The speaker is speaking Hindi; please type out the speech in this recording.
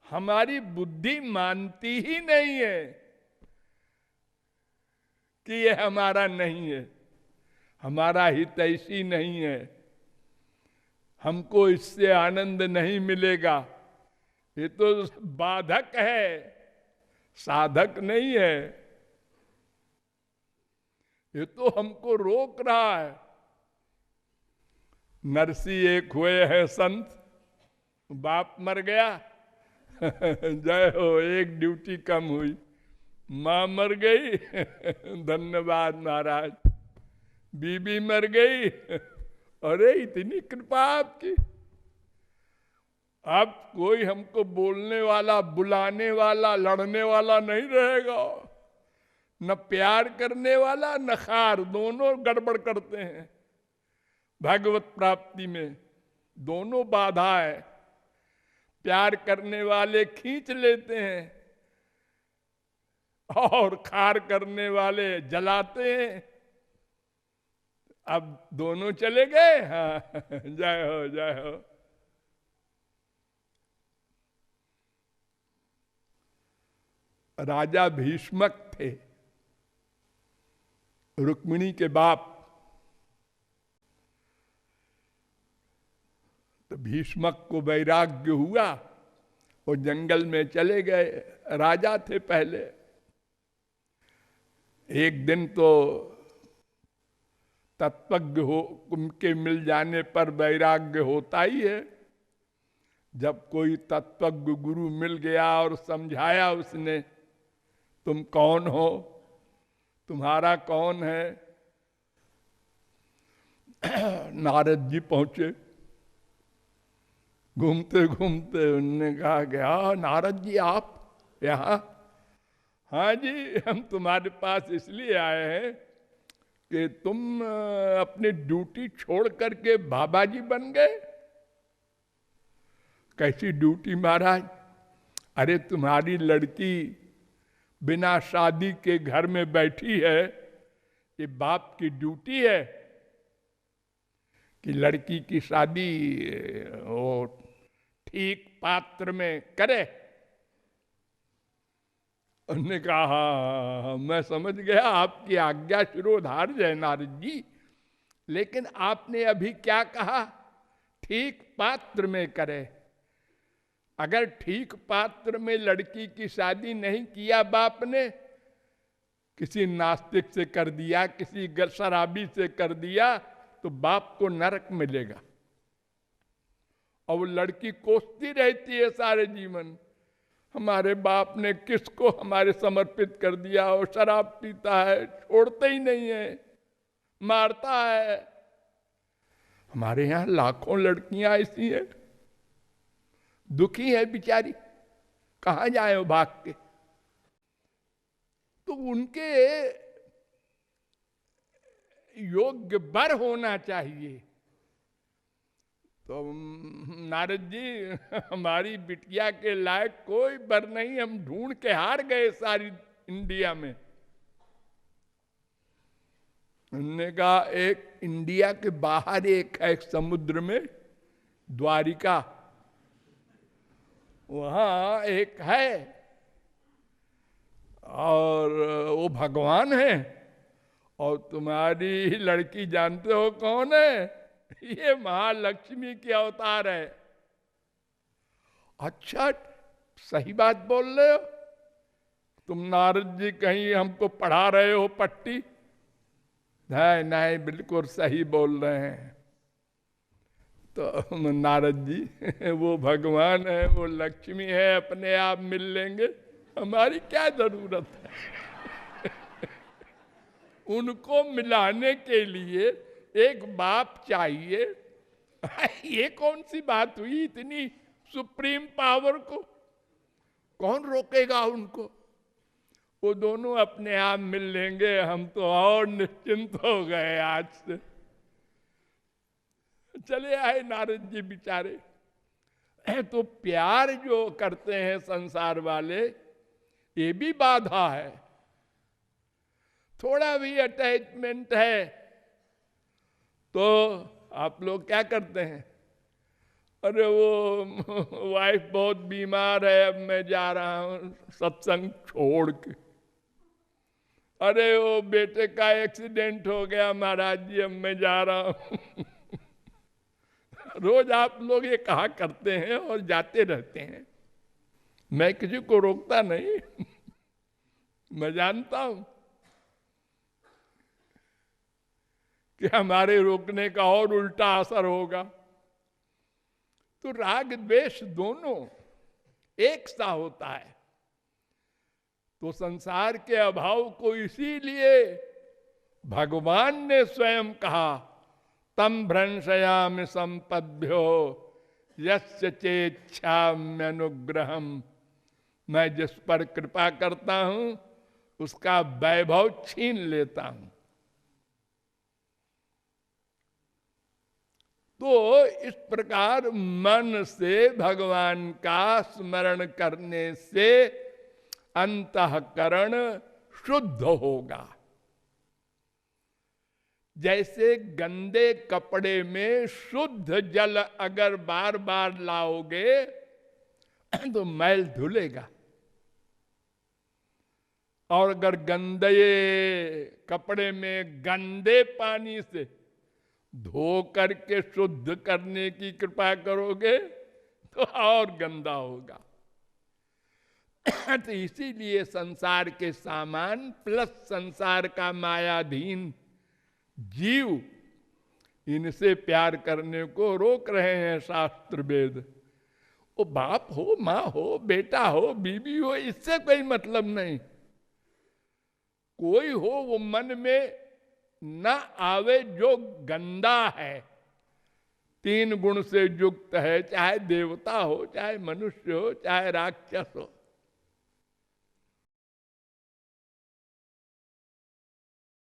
हमारी बुद्धि मानती ही नहीं है कि ये हमारा नहीं है, हमारा हितैषी नहीं है, हमको इससे आनंद नहीं मिलेगा। ये तो बाधक है, साधक नहीं है। ये तो हमको रोक रहा है। नरसी एक हुए हैं संत, बाप मर गया जय हो, एक ड्यूटी कम हुई, मां मर गई धन्यवाद महाराज, बीबी मर गई अरे इतनी कृपा आपकी। अब कोई हमको बोलने वाला, बुलाने वाला, लड़ने वाला नहीं रहेगा। न प्यार करने वाला न खार, दोनों गड़बड़ करते हैं भागवत प्राप्ति में, दोनों बाधा है। प्यार करने वाले खींच लेते हैं और खार करने वाले जलाते हैं। अब दोनों चले गए। हाँ जय हो जय हो। राजा भीष्मक थे, रुक्मिणी के बाप। तो भीष्मक को वैराग्य हुआ, वो जंगल में चले गए। राजा थे पहले। एक दिन तो तत्वज्ञ हो के मिल जाने पर वैराग्य होता ही है। जब कोई तत्वज्ञ गुरु मिल गया और समझाया उसने, तुम कौन हो, तुम्हारा कौन है। नारद जी पहुंचे, घूमते घूमते उनने कहा कि हाँ नारद जी आप यहाँ। हाँ जी, हम तुम्हारे पास इसलिए आए हैं कि तुम अपनी ड्यूटी छोड़ करके बाबा जी बन गए। कैसी ड्यूटी महाराज? अरे तुम्हारी लड़की बिना शादी के घर में बैठी है, ये बाप की ड्यूटी है कि लड़की की शादी वो ठीक पात्र में करे। उन्होंने कहा हाँ, मैं समझ गया, आपकी आज्ञा शिरोधार्य जय नारद जी। लेकिन आपने अभी क्या कहा? ठीक पात्र में करे। अगर ठीक पात्र में लड़की की शादी नहीं किया बाप ने, किसी नास्तिक से कर दिया, किसी शराबी से कर दिया, तो बाप को नरक मिलेगा। और वो लड़की कोसती रहती है सारे जीवन, हमारे बाप ने किसको हमारे समर्पित कर दिया। और शराब पीता है, छोड़ता ही नहीं है, मारता है। हमारे यहां लाखों लड़कियां ऐसी हैं, दुखी है बिचारी, कहां जाए वो भाग के। तो उनके योग्य वर होना चाहिए। तो नारद जी, हमारी बिटिया के लायक कोई वर नहीं, हम ढूंढ के हार गए सारी इंडिया में। उन्होंने कहा एक इंडिया के बाहर एक है, समुद्र में द्वारिका, वहां एक है और वो भगवान है। और तुम्हारी लड़की जानते हो कौन है? ये महालक्ष्मी की अवतार है। अच्छा, सही बात बोल रहे हो तुम नारद जी, कहीं हमको पढ़ा रहे हो पट्टी? नहीं नहीं, बिल्कुल सही बोल रहे हैं। तो नारद जी वो भगवान है, वो लक्ष्मी है, अपने आप मिल लेंगे, हमारी क्या जरूरत है उनको मिलाने के लिए एक बाप चाहिए। ये कौन सी बात हुई? इतनी सुप्रीम पावर को कौन रोकेगा उनको? वो दोनों अपने आप मिल लेंगे, हम तो और निश्चिंत हो गए आज से। चले आए नारद जी बेचारे। तो प्यार जो करते हैं संसार वाले, ये भी बाधा है। थोड़ा भी अटैचमेंट है तो आप लोग क्या करते हैं? अरे वो वाइफ बहुत बीमार है, अब मैं जा रहा हूं सत्संग छोड़ के। अरे वो बेटे का एक्सीडेंट हो गया महाराज जी, अब मैं जा रहा हूं। रोज आप लोग ये कहा करते हैं और जाते रहते हैं, मैं किसी को रोकता नहीं। मैं जानता हूं कि हमारे रोकने का और उल्टा असर होगा। तो राग द्वेष दोनों एक सा होता है। तो संसार के अभाव को इसीलिए भगवान ने स्वयं कहा, तम भ्रंशयामि संपद्भ्यो यस्य चेच्छाम्यनुग्रहम्। मैं जिस पर कृपा करता हूं उसका वैभव छीन लेता हूं। तो इस प्रकार मन से भगवान का स्मरण करने से अंतःकरण शुद्ध होगा। जैसे गंदे कपड़े में शुद्ध जल अगर बार बार लाओगे तो मैल धुलेगा, और अगर गंदे कपड़े में गंदे पानी से धो करके शुद्ध करने की कृपा करोगे तो और गंदा होगा। तो इसीलिए संसार के सामान प्लस संसार का मायाधीन जीव, इनसे प्यार करने को रोक रहे हैं शास्त्र वेद। वो बाप हो, माँ हो, बेटा हो, बीबी हो, इससे कोई मतलब नहीं। कोई हो वो मन में न आवे जो गंदा है, तीन गुण से युक्त है, चाहे देवता हो, चाहे मनुष्य हो, चाहे राक्षस हो।